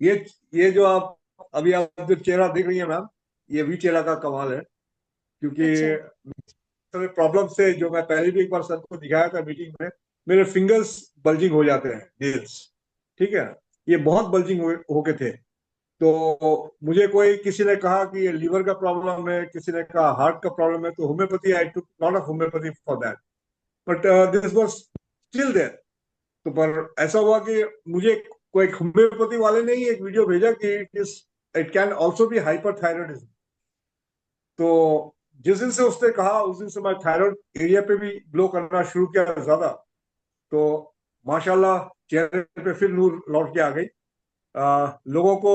ये ये जो आप अभी आप जो चेहरा देख रही है मैम, ये भी चेहरा का कमाल है। क्योंकि अच्छा। प्रॉब्लम से जो मैं पहले भी एक बार सर को दिखाया था मीटिंग में, मेरे फिंगर्स बल्जिंग हो जाते हैं, नेल्स। ठीक है। ये बहुत बल्जिंग हो के थे। तो मुझे कोई किसी ने कहा कि ये लीवर का प्रॉब्लम है, किसी ने कहा हार्ट का प्रॉब्लम है, तो homeopathy, I took lot of homeopathy for that. But this was still there. तो पर ऐसा हुआ कि मुझे कोई होम्योपैथी वाले ने ही एक वीडियो भेजा कि it can also be hyperthyroidism. तो जिस दिन से उसने कहा, उस दिन से मैं थायराइड एरिया पे भी ग्लो करना शुरू किया ज्यादा। तो माशाल्लाह चेहरे पे फिर नूर लौट के आ गई। लोगों को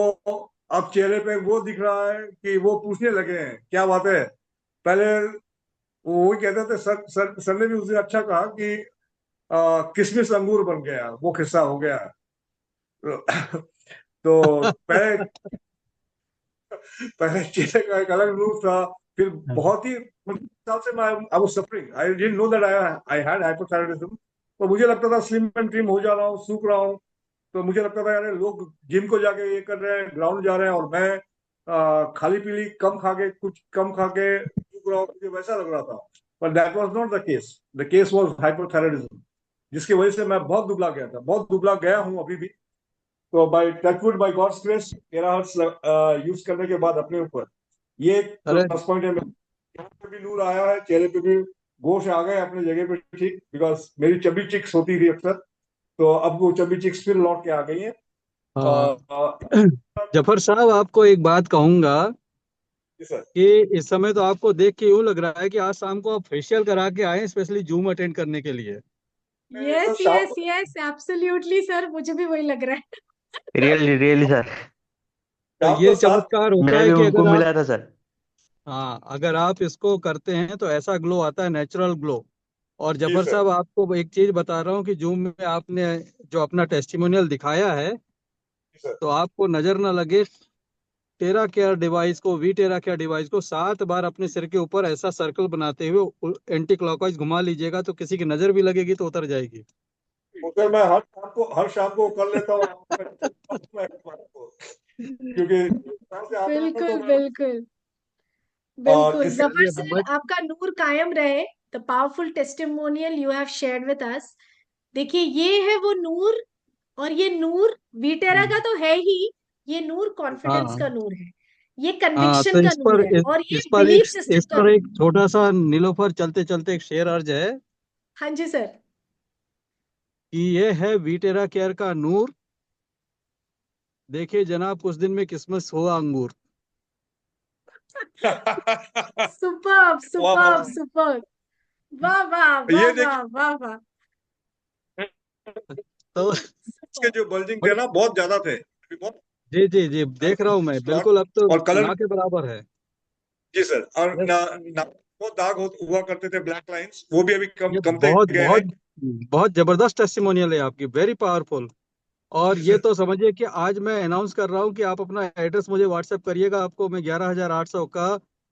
अब चेहरे पे वो दिख रहा है कि वो पूछने लगे हैं क्या बात है। पहले वो वही कहते थे, सर ने भी उस दिन अच्छा कहा कि किशमिश अंगूर बन गया, वो किस्सा हो गया। तो पहले पहले चेहरे का एक अलग रूप था। फिर बहुत ही मतलब साल से मैं I was suffering, I didn't know that I had hypothyroidism. तो मुझे लगता था स्लिम एंड ट्रिम हो जा रहा हूँ, सूख रहा हूँ। तो मुझे लगता था यार लोग जिम को जाके ये कर रहे हैं, ग्राउंड जा रहे हैं, और मैं खाली पीली कम खा के, कुछ कम खा के सूख रहा हूँ, मुझे वैसा लग रहा था। पर that was not the case was hypothyroidism, जिसकी वजह से मैं बहुत दुबला गया था, बहुत दुबला गया हूँ अभी भी। तो by touchwood, by God's grace, terahertz use करने के बाद अपने ऊपर ये एक अरे प्लस पॉइंट है। मेरे चेहरे पे भी नूर आया है, चेहरे पे भी गोश आ गए अपने जगह पे, ठीक, बिकॉज मेरी चबी चिक्स होती थी अक्सर। तो अब वो चबी चिक्स फिर लौट के आ गई है। हाँ। uh, जफर साहब, आपको एक बात कहूंगा सर। कि इस समय तो आपको देख के यूं लग रहा है कि आज शाम को आप फेशियल करा के आए स्पेशली जूम अटेंड करने के लिए। सर यस शाम यस यस, एब्सोल्युटली सर, मुझे भी वही लग रहा है। Really really sir. तो शाम को ये 7। चमत्कार होता मैंने है भी कि उनको अगर आप, मिला था सर। हाँ, अगर आप इसको करते हैं तो ऐसा ग्लो आता है, नेचुरल ग्लो। और जी जफर सर। साहब, आपको एक चीज बता रहा हूँ कि जूम में आपने जो अपना टेस्टिमोनियल दिखाया है, जी सर। तो आपको नजर ना लगे, टेरा केयर डिवाइस को, वी टेरा केयर डिवाइस को 7 बार अपने सिर के ऊपर ऐसा सर्कल बनाते हुए एंटी क्लॉकवाइज घुमा लीजिएगा, तो किसी की नजर भी लगेगी तो उतर जाएगी। वो सर मैं हर शाम को कर लेता हूँ। क्योंकि शाम से आता हूँ तो बिल्कुल मैं, बिल्कुल और बिल्कुल, इसके जफर चलिए सर, मैं, आपका नूर कायम रहे। The powerful testimonial you have shared with us. देखिए, ये है वो नूर। और ये नूर वीटेरा का तो है ही। ये नूर कॉन्फिडेंस हाँ का नूर है। ये हाँ, कन्विक्शन तो का नूर है, और ये इस पर एक बिलीफ सिस्टम इस का पर नूर एक है। छोटा सा नीलोफर चलते चलते एक शेर अर्ज है हाँ जी सर। कि ये है वीटेरा केयर का नूर, देखिए जनाब कुछ दिन में किस्मत हुआ अंगूर। सुपर्ब वाह वाह सुपर्ब वाह। सुपर्ब। वाह वाह वाह ये वाह देखिए, वाह वाह। तो इसके सुपर्ब। जो बल्जिंग थे बड़ी, ना बहुत ज्यादा थे, अभी बहुत जी जी जी, देख रहा हूँ मैं, बिल्कुल अब तो और कलर। ना के बराबर है। जी सर। और ये ना बहुत दाग हुआ करते थे, ब्लैक लाइंस, वो भी अभी ये कमते बहुत गए बहुत हैं। बहुत जबरदस्त टेस्टिमोनियल है आपकी, वेरी पावरफुल। और जी ये सर। तो समझिए कि आज मैं अनाउंस कर रहा हूँ कि आप अपना एड्रेस मुझे व्हाट्सएप करिएगा, आपको मैं 11,800 का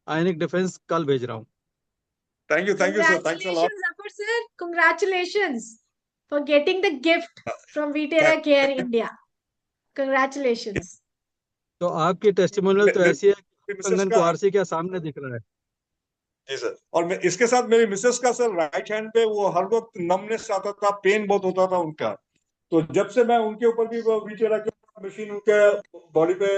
आयनिक डिफेंस कल भेज रहा हूँ। Thank you sir, thanks a lot. Congratulations, Zafar sir. Congratulations for getting the gift from Vitera Care India. Congratulations. तो आपकी टेस्टिमोनियल तो मेरी ऐसी है कि मिसेस कंगन को का। आरसी के सामने दिख रहा है। जी सर। और इसके साथ मेरी मिसेस का सर राइट हैंड पे वो हर वक्त नमनेस आता था, पेन बहुत होता था उनका। तो जब से मैं उनके ऊपर भी वो वीचेरा के मशीन उनके बॉडी पे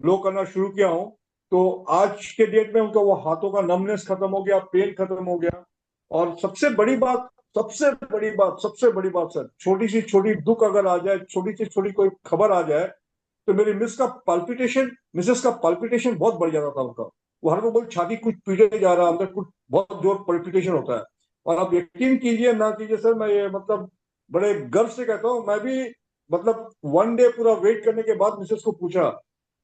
ब्लो करना शुरू किया हूँ, तो आज के डेट में उनका वो हाथों का नमनेस खत्म हो गया, पेन खत्म हो गया। और सबसे बड़ी बात सर, छोटी सी छोटी दुख अगर आ जाए, छोटी सी छोटी कोई खबर आ जाए, तो मेरी मिसेस का पल्पिटेशन बहुत बढ़ जाता था उनका। वो हर को बोल, छाती कुछ पीटे जा रहा है, अंदर कुछ बहुत जोर पल्पिटेशन होता है। और आप यकीन कीजिए ना कीजिए सर, मैं ये मतलब बड़े गर्व से कहता हूँ, मैं भी मतलब 1 डे पूरा वेट करने के बाद मिसेस को पूछा,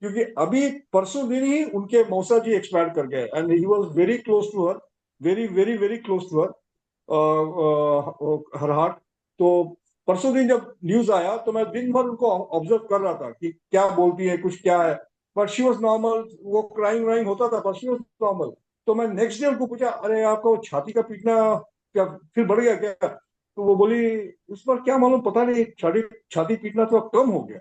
क्योंकि अभी परसों दिन ही उनके मौसा जी एक्सपायर कर गए, and he was very close to her, very very very close to her, her heart. तो परसों दिन जब न्यूज आया, तो मैं दिन भर उनको ऑब्जर्व कर रहा था कि क्या बोलती है, कुछ क्या है। बट शी वॉज नॉर्मल, वो क्राइंग व्राइंग होता था, बट शी वॉज नॉर्मल। तो मैं नेक्स्ट डे उनको पूछा, अरे आपका वो छाती का पीटना क्या फिर बढ़ गया क्या? तो वो बोली उस पर क्या मालूम, पता नहीं छाती छाती पीटना थोड़ा कम हो गया,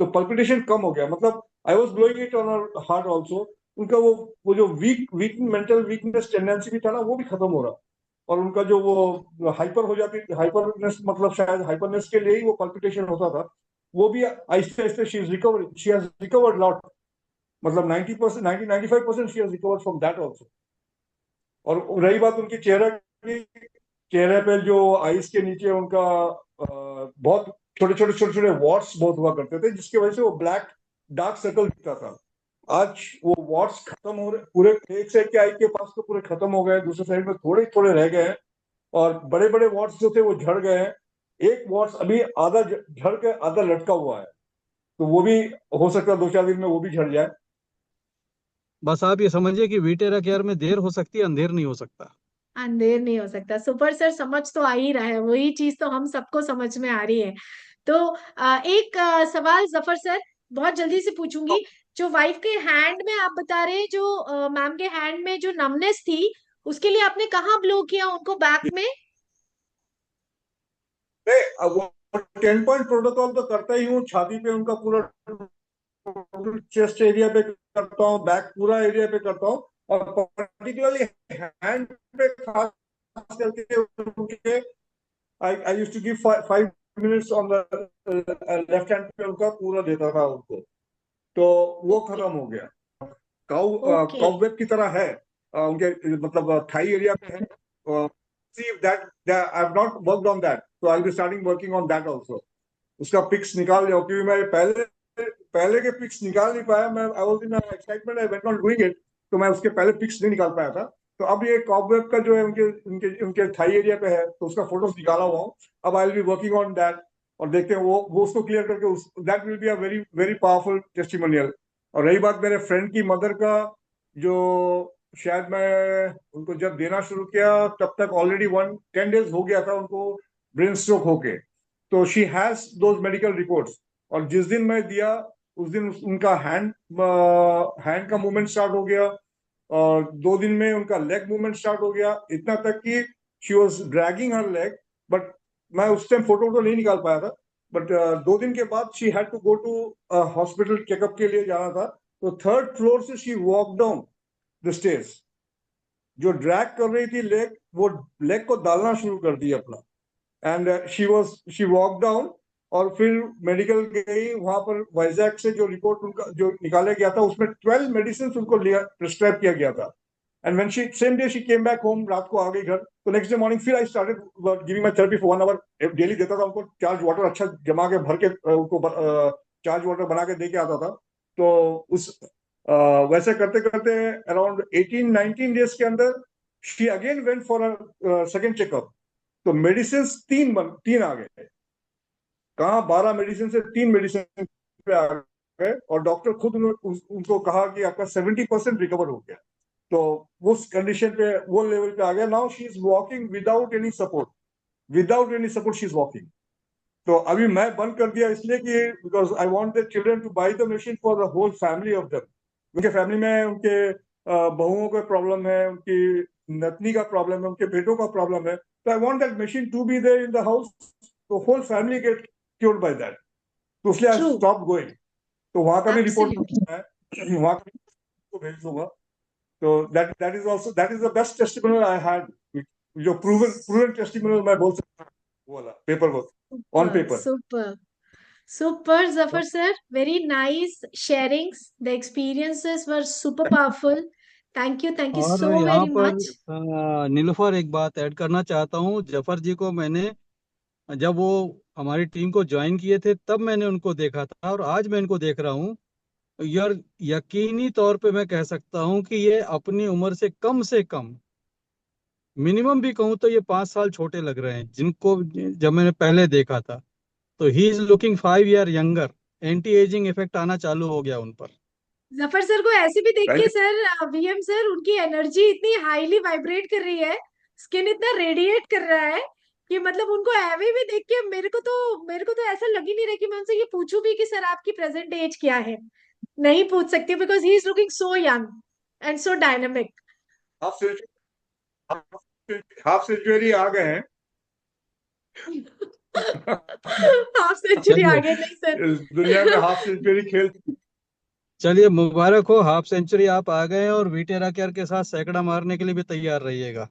तो पल्पिटेशन कम हो गया, मतलब I was blowing it on heart also. उनका वो जो वीक मेंटल वीकनेस टेंडेंसी भी था ना, वो भी खत्म हो रहा। और उनका जो वो हाइपर हो जाती, हाइपरनेस मतलब शायद हाइपरनेस के लिए ही वो पल्पिटेशन होता था, वो भी आहिस्ते आहिस्ते शी हैज रिकवर्ड लॉट, मतलब 90%, 95% she has recovered from that also. और रही बात उनकी चेहरे की, चेहरे पे जो आईज के नीचे उनका बहुत छोटे छोटे वॉट्स बहुत हुआ करते थे, जिसकी वजह से वो ब्लैक डार्क सर्कल दिखता था। आज वो वॉट्स खत्म हो रहे, पूरे एक साइड के आई के पास तो पूरे खत्म हो गए, दूसरे साइड में थोड़े थोड़े रह गए हैं, और बड़े बड़े वॉट्स जो थे वो झड़ गए हैं। एक वॉट्स अभी आधा झड़ के आधा लटका हुआ है, तो वो भी हो सकता है 2-4 दिन में वो भी झड़ जाए। बस आप ये समझिए कि वीटेरा केयर में देर हो सकती है, अंधेर नहीं हो सकता। अंधेर नहीं हो सकता। सुपर सर, समझ तो आ ही रहा है, वही चीज तो हम सबको समझ में आ रही है। तो एक सवाल जफर सर, बहुत जल्दी से पूछूंगी। जो वाइफ के हैंड में आप बता रहे हैं, जो मैम के हैंड में जो नमनेस थी, उसके लिए आपने कहाँ ब्लो किया उनको, बैक में? नहीं, अब वो 10 पॉइंट प्रोटोकॉल तो करता ही हूँ, छाती पे उनका पूरा, चेस्ट एरिया पे करता हूँ, बैक पूरा एरिया पे करता हूँ, और पर्टिकुलरली हैंड पे खास करके उनके I used to give 5 minutes on the left hand पे उनका पूरा देता था उनको। तो वो ओके। खत्म हो गया। Cow okay. काउवेब की तरह है, उनके मतलब थाई एरिया पे है। See that I have not worked on that, so I'll be starting working on that also। उसका पिक्स निकाल जाओ, क्योंकि मैं पहले पहले के पिक्स निकाल नहीं पाया, मैं I was in excitement, I went not doing it, तो मैं उसके पहले पिक्स नहीं निकाल पाया था। तो अब ये कॉबवेब का जो है उनके उनके उनके थाई एरिया पे है, तो उसका फोटोज निकाला हुआ हूँ। अब I will be working on that, और देखते हैं वो उसको क्लियर करके उस that will be a very very powerful testimonial. और रही बात मेरे फ्रेंड की मदर का, जो शायद मैं उनको जब देना शुरू किया तब तक ऑलरेडी 10 डेज हो गया था उनको ब्रेन स्ट्रोक होके। तो she has those medical reports, और जिस दिन मैं दिया उस दिन उनका हैंड का मूवमेंट स्टार्ट हो गया, और 2 दिन में उनका लेग मूवमेंट स्टार्ट हो गया, इतना तक कि she was dragging her leg. But मैं उस टाइम फोटो तो नहीं निकाल पाया था। बट 2 दिन के बाद she had to go to hospital, checkup के लिए जाना था। तो 3rd फ्लोर से she walk down the stairs, जो ड्रैग कर रही थी लेग, वो लेग को डालना शुरू कर दिया अपना। एंड शी वॉक डाउन, और फिर मेडिकल गई वहां पर, वाइजैक से जो रिपोर्ट उनका जो निकाला गया था उसमें 12 मेडिसिन उनको लिया, प्रिस्क्राइब किया गया था। And when she same day she came back home, रात को आ गई घर, तो नेक्स्ट डे मॉर्निंग फिर I started giving my therapy for 1 hour daily. देता था उनको चार्ज वाटर अच्छा जमा के भर के, उनको चार्ज वाटर बना के दे के आता था। तो उस वैसे करते करते अराउंड 18-19 डेज के अंदर she again went for a second checkup. तो मेडिसिन तीन आ गए, कहाँ 12 मेडिसिन से 3 मेडिसिन पे आ गए, और डॉक्टर खुद उनको कहा कि आपका 70% रिकवर हो गया। तो उस कंडीशन पे, वो लेवल पे आ गया। Now she is walking without any support, without any support she is walking. तो अभी मैं बंद कर दिया इसलिए कि because I want the children to buy the machine for the whole family of them. उनके फैमिली में उनके बहुओं का प्रॉब्लम है, उनकी नतनी का प्रॉब्लम है, उनके बेटों का प्रॉब्लम है, तो I want that machine to be there in the house, तो whole family get cured by that. तो इसलिए आई ट्रू। Stop going. तो वहां का भी रिपोर्ट एब्सोल्युटली। है, वहां का को भेज दूंगा। तो that is also, that is the best testimonial I had, जो प्रूवन प्रूवन टेस्टिमोनियल मैं बोल सकता हूँ, वो वाला paper work on super paper. Super super Zafar sir, very nice sharings, the experiences were super powerful. Thank you और so यहाँ very पर much. नीलुफर, एक बात ऐड करना चाहता हूँ। जफर जी को मैंने, जब वो हमारी टीम को ज्वाइन किए थे तब मैंने उनको देखा था, और आज मैं इनको देख रहा हूँ। यार, यकीनी तौर पे मैं कह सकता हूँ कि ये अपनी उम्र से कम, मिनिमम भी कहूँ तो ये 5 साल छोटे लग रहे हैं जिनको, जब मैंने पहले देखा था। तो ही is looking 5 year younger. Anti ageing effect आना चालू हो गया उन पर। जफर सर को ऐसे भी देख थैंक के यू। सर, वीएम सर, उनकी एनर्जी इतनी हाईली वाइब्रेट कर रही है, स्किन इतना रेडिएट कर रहा है कि मतलब उनको एवे भी देख के मेरे को तो ऐसा लग ही नहीं रहा कि मैं उनसे ये पूछूं भी कि सर आपकी प्रेजेंट एज क्या है। नहीं पूछ सकती, because he is looking so young and so dynamic. Half century, half century आ गए हैं। हाफ सेंचुरी चलिए आगे नहीं सर। इस दुनिया में हाफ सेंचुरी खेल चलिए, मुबारक हो, हाफ सेंचुरी आप आ गए हैं और वीटेरा केयर के साथ सैकड़ा मारने के लिए भी तैयार रहिएगा।